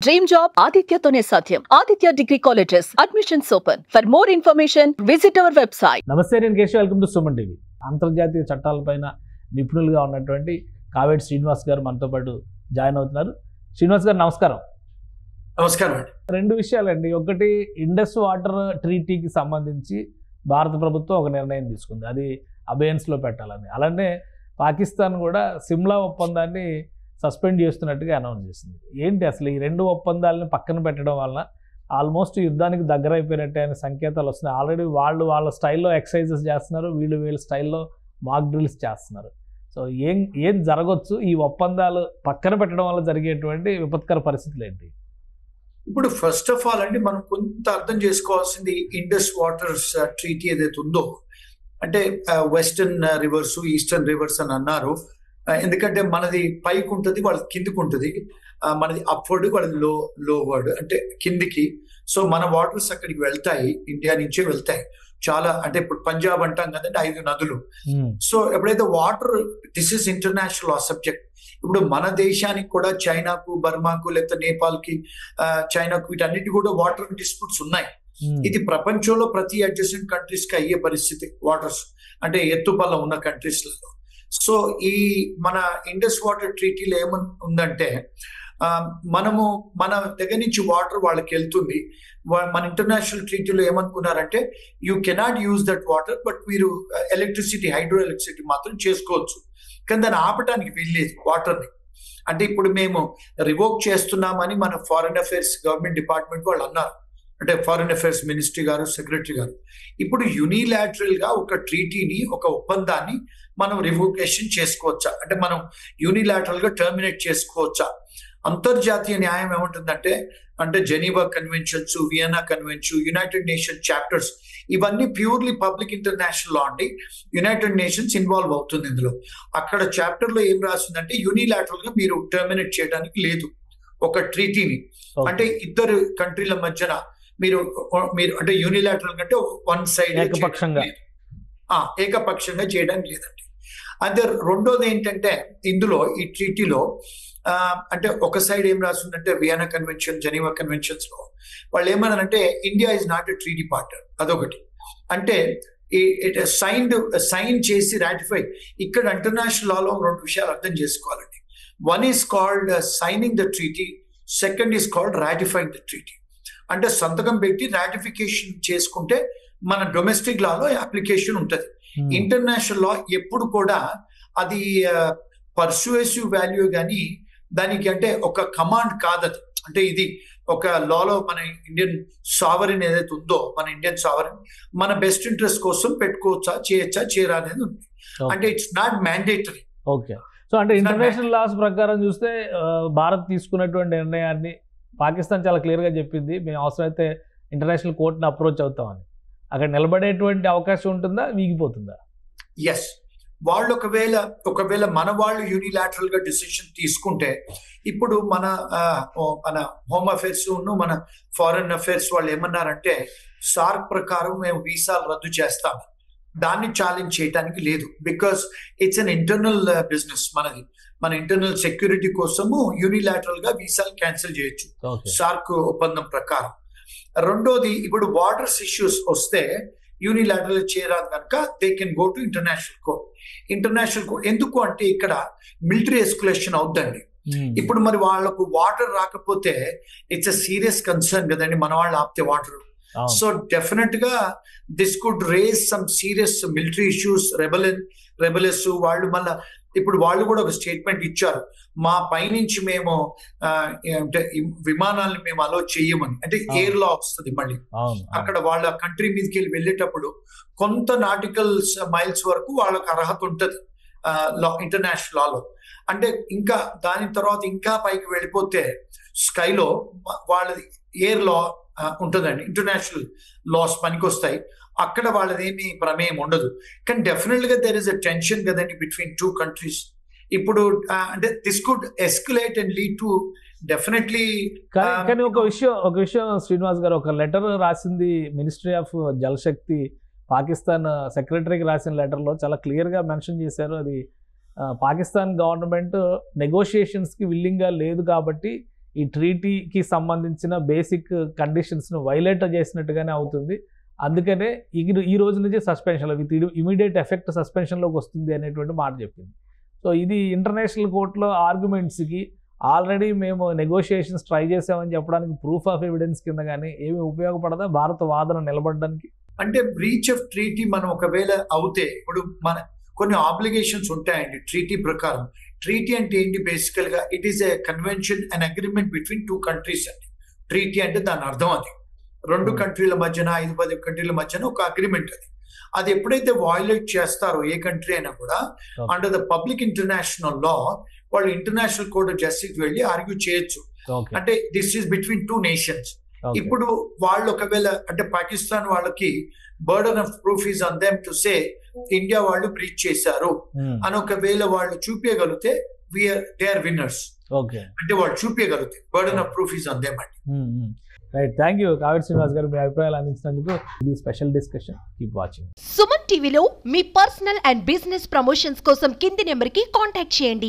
Dream job ఆదిత్యతోనే సాధ్యం. Aditya degree colleges admissions open. For more information visit our website. నమస్తే, నేను Keshav. Welcome to Suman TV. అంతర్జాతీయ చట్టాలపైన నిపుణులుగా ఉన్నటువంటి కావేటి శ్రీనివాస్ గారు మనతో పాటు జాయిన్ అవుతున్నారు. శ్రీనివాస్ గారు నమస్కారం. నమస్కారం అండి. రెండు విషయాలండి. ఒకటి, ఇండస్ వాటర్ ట్రీటీకి సంబంధించి భారత ప్రభుత్వం ఒక నిర్ణయం తీసుకుంది, అది అబేయన్స్లో పెట్టాలని. అలానే పాకిస్తాన్ కూడా సిమ్లా ఒప్పందాన్ని సస్పెండ్ చేస్తున్నట్టుగా అనౌన్స్ చేసింది. ఏంటి అసలు ఈ రెండు ఒప్పందాలను పక్కన పెట్టడం వలన ఆల్మోస్ట్ యుద్ధానికి దగ్గర అయిపోయినట్టే అనే సంకేతాలు వస్తున్నాయి. ఆల్రెడీ వాళ్ళ స్టైల్లో ఎక్సర్సైజెస్ చేస్తున్నారు, వీళ్ళ స్టైల్లో మాక్ డ్రిల్స్ చేస్తున్నారు. సో ఏం జరగవచ్చు? ఈ ఒప్పందాలు పక్కన పెట్టడం వల్ల జరిగేటువంటి విపత్కర పరిస్థితులు ఏంటి? ఇప్పుడు ఫస్ట్ ఆఫ్ ఆల్ అండి, మనం కొంత అర్థం చేసుకోవాల్సింది ఇండస్ వాటర్స్ ట్రీటీ ఏదైతే ఉందో, అంటే వెస్టర్న్ రివర్స్, ఈస్టర్న్ రివర్స్ అని అన్నారు. ఎందుకంటే మనది పైకి ఉంటుంది, వాళ్ళది కిందికి ఉంటుంది. మనది అప్వర్డ్, వాళ్ళది లోవర్డ్, అంటే కిందికి. సో మన వాటర్స్ అక్కడికి వెళ్తాయి, ఇండియా నుంచే వెళ్తాయి చాలా. అంటే ఇప్పుడు పంజాబ్ అంటాం కదండి, 5 నదులు. సో ఎప్పుడైతే water, this is international law subject. ఇప్పుడు మన దేశానికి కూడా చైనాకు, బర్మాకు, లేకపోతే నేపాల్కి, చైనాకు, వీటన్నిటి కూడా వాటర్ డిస్ప్యూట్స్ ఉన్నాయి. ఇది ప్రపంచంలో ప్రతి అడ్జసెంట్ కంట్రీస్ కి అయ్యే పరిస్థితి, వాటర్స్ అంటే ఎత్తుపల్ల ఉన్న కంట్రీస్లలో. సో ఈ మన ఇండస్ వాటర్ ట్రీటీలో ఏమని ఉందంటే, మనము మన దగ్గర నుంచి వాటర్ వాళ్ళకి వెళ్తుంది. మన ఇంటర్నేషనల్ ట్రీటీలో ఏమనుకున్నారంటే, you cannot use that water, but మీరు ఎలక్ట్రిసిటీ, హైడ్రో ఎలక్ట్రిసిటీ మాత్రం చేసుకోవచ్చు. కానీ దాన్ని ఆపటానికి వీల్లేదు వాటర్ని. అంటే ఇప్పుడు మేము రివోక్ చేస్తున్నామని మన ఫారిన్ అఫైర్స్ గవర్నమెంట్ డిపార్ట్మెంట్ వాళ్ళు అన్నారు, అంటే ఫారిన్ అఫైర్స్ మినిస్ట్రీ గారు, సెక్రటరీ గారు. ఇప్పుడు యూనిలాటరల్ గా ఒక ట్రీటీని, ఒక ఒప్పందాన్ని మనం రివోకేషన్ చేసుకోవచ్చా, అంటే మనం యూనిలాటరల్ గా టర్మినేట్ చేసుకోవచ్చా? అంతర్జాతీయ న్యాయం ఏమంటుందంటే, అంటే Geneva conventions, Vienna convention, United nation chapters, ఇవన్నీ ప్యూర్లీ పబ్లిక్ ఇంటర్నేషనల్ లా అండి. యునైటెడ్ నేషన్స్ ఇన్వాల్వ్ అవుతుంది ఇందులో. అక్కడ చాప్టర్ లో ఏం రాసిందంటే, యూనిలాటరల్ గా మీరు టర్మినేట్ చేయడానికి లేదు ఒక ట్రీటీని. అంటే ఇద్దరు కంట్రీల మధ్యన మీరు అంటే యూనిలాటరల్ అంటే వన్ సైడ్ ఏకపక్షంగా చేయడానికి లేదండి. అదే రెండోది ఏంటంటే, ఇందులో ఈ ట్రీటీలో అంటే ఒక సైడ్ ఏం రాసిందంటే, వియన్నా కన్వెన్షన్, జెనీవా కన్వెన్షన్స్ లో వాళ్ళు ఏమన్నారంటే, India is not a treaty partner. అదొకటి. అంటే సైన్ చేసి రాటిఫై. ఇక్కడ ఇంటర్నేషనల్ లాలో 2 విషయాలు అర్థం చేసుకోవాలండి. One is called signing the treaty, second is called ratifying the treaty. అంటే సంతకం పెట్టి రాటిఫికేషన్ చేసుకుంటే మన డొమెస్టిక్ లాలో అప్లికేషన్ ఉంటుంది. ఇంటర్నేషనల్ లా ఎప్పుడు కూడా అది పర్సుయేసివ్ వాల్యూ కానీ దానికి అంటే ఒక కమాండ్ కాదది. అంటే ఇది ఒక లాలో మన ఇండియన్ సావరిన్ ఏదైతే ఉందో, మన ఇండియన్ సావరిన్ మన బెస్ట్ ఇంట్రెస్ట్ కోసం పెట్టుకోవచ్చా, చేయొచ్చా, చేయరా అనేది ఉంది. అంటే it's not mandatory. Okay. So అంటే ఇంటర్నేషనల్ లాస్ ప్రకారం చూస్తే భారత్ తీసుకున్నటువంటి నిర్ణయాన్ని పాకిస్తాన్ చాలా క్లియర్గా చెప్పింది, మేము అవసరమైతే ఇంటర్నేషనల్ కోర్టుని అప్రోచ్ అవుతామని. అక్కడ నిలబడేటువంటి అవకాశం ఉంటుందా, వీగిపోతుందా? ఎస్. వాళ్ళు ఒకవేళ మన వాళ్ళు యూనిలాటరల్ గా డిసిషన్ తీసుకుంటే, ఇప్పుడు మన హోమ్ అఫైర్స్, మన ఫారెన్ అఫైర్స్ వాళ్ళు ఏమన్నారంటే, సార్క్ ప్రకారం మేము వీసాలు రద్దు చేస్తాం, దాన్ని ఛాలెంజ్ చేయడానికి లేదు. Because it's an internal business మనది. మన ఇంటర్నల్ సెక్యూరిటీ కోసము యూనిలాటరల్ గా వీసాలు క్యాన్సిల్ చేయొచ్చు సార్క్ ఒప్పందం ప్రకారం. రెండోది, ఇప్పుడు వాటర్స్ ఇష్యూస్ వస్తే యూనిలాటరల్ చేయరాదు కనుక they can go to international court. ఎందుకు అంటే ఇక్కడ మిలిటరీ ఎస్కలేషన్ అవుద్దండి. ఇప్పుడు మరి వాళ్ళకు వాటర్ రాకపోతే ఇట్స్ అ సీరియస్ కన్సర్న్ కదండి, మన వాళ్ళు ఆపితే వాటర్. సో డెఫినెట్ గా this could raise some serious military issues. Rebels వాళ్ళు మళ్ళా ఇప్పుడు వాళ్ళు కూడా ఒక స్టేట్మెంట్ ఇచ్చారు, మా పైనుంచి మేము అంటే విమానాలను మేము అలో చెయ్యమని. అంటే ఎయిర్ లా వస్తుంది మళ్ళీ అక్కడ వాళ్ళ కంట్రీ మీదకి వెళ్ళేటప్పుడు కొంత నాటికల్ మైల్స్ వరకు వాళ్ళకి అర్హత ఉంటుంది ఇంటర్నేషనల్ లాలో. అంటే ఇంకా దాని తర్వాత ఇంకా పైకి వెళ్ళిపోతే స్కైలో వాళ్ళది ఎయిర్ లా ఉంటుందండి, ఇంటర్నేషనల్ లాస్ పనికొస్తాయి. అక్కడ వాళ్ళదేమి ప్రమేయం ఉండదు. కానీ డెఫినెట్ గా దెర్ ఇస్ అ టెన్షన్ కదండి బిట్వీన్ 2 కంట్రీస్. ఇప్పుడు అంటే this could escalate and lead to definitely. కానీ ఒక విషయం శ్రీనివాస్ గారు, ఒక లెటర్ రాసింది మినిస్ట్రీ ఆఫ్ జల్ శక్తి పాకిస్తాన్ సెక్రటరీకి రాసిన లెటర్లో చాలా క్లియర్గా మెన్షన్ చేశారు. అది పాకిస్తాన్ గవర్నమెంట్ నెగోషియేషన్స్కి విల్లింగ్గా లేదు కాబట్టి ఈ ట్రీటీకి సంబంధించిన బేసిక్ కండిషన్స్ను వైలేట్ చేసినట్టుగానే అవుతుంది. అందుకనే ఈ రోజు నుంచి సస్పెన్షన్ విత్ ఇమీడియట్ ఎఫెక్ట్ సస్పెన్షన్లోకి వస్తుంది అనేటువంటి మాట చెప్పింది. సో ఇది ఇంటర్నేషనల్ కోర్టులో ఆర్గ్యుమెంట్స్కి ఆల్రెడీ మేము నెగోషియేషన్స్ ట్రై చేసామని చెప్పడానికి ప్రూఫ్ ఆఫ్ ఎవిడెన్స్ కింద కానీ ఏమి ఉపయోగపడదా భారత వాదన నిలబడడానికి? అంటే బ్రీచ్ ఆఫ్ ట్రీటీ మనం ఒకవేళ అవుతే ఇప్పుడు మన కొన్ని ఆబ్లిగేషన్స్ ఉంటాయండి ట్రీటీ ప్రకారం. ట్రీటీ అంటే ఏంటి? బేసికల్ గా it is a convention and agreement between 2 countries అండి. ట్రీటీ అంటే దాని అర్థం అది 2 కంట్రీల మధ్యన 5-10 కంట్రీల మధ్యన ఒక అగ్రిమెంట్ అది. అది ఎప్పుడైతే వయలేట్ చేస్తారో ఏ కంట్రీ అయినా కూడా under the public international law వాళ్ళు ఇంటర్నేషనల్ కోర్ట్ ఆఫ్ జస్టిస్ వెళ్ళి ఆర్గ్యూ చేయొచ్చు. అంటే దిస్ ఈస్ బిట్వీన్ 2 nations. ఇప్పుడు వాళ్ళు ఒకవేళ అంటే పాకిస్తాన్ వాళ్ళకి burden of proof is on them to say India వాళ్ళు బ్రీచ్ చేశారు అని ఒకవేళ వాళ్ళు చూపించగలిగితే దే ఆర్ విన్నర్స్. అంటే వాళ్ళు చూపించగలిగితే burden of proof is on them అండి. Right, thank you Kaveri Srinivas garu మీ అభిప్రాయాలు అందించినందుకు. ఇది special discussion. Keep watching. Suman టీవీలో మీ పర్సనల్ అండ్ బిజినెస్ ప్రమోషన్స్ కోసం కింది నెంబర్కి కాంటాక్ట్ చేయండి.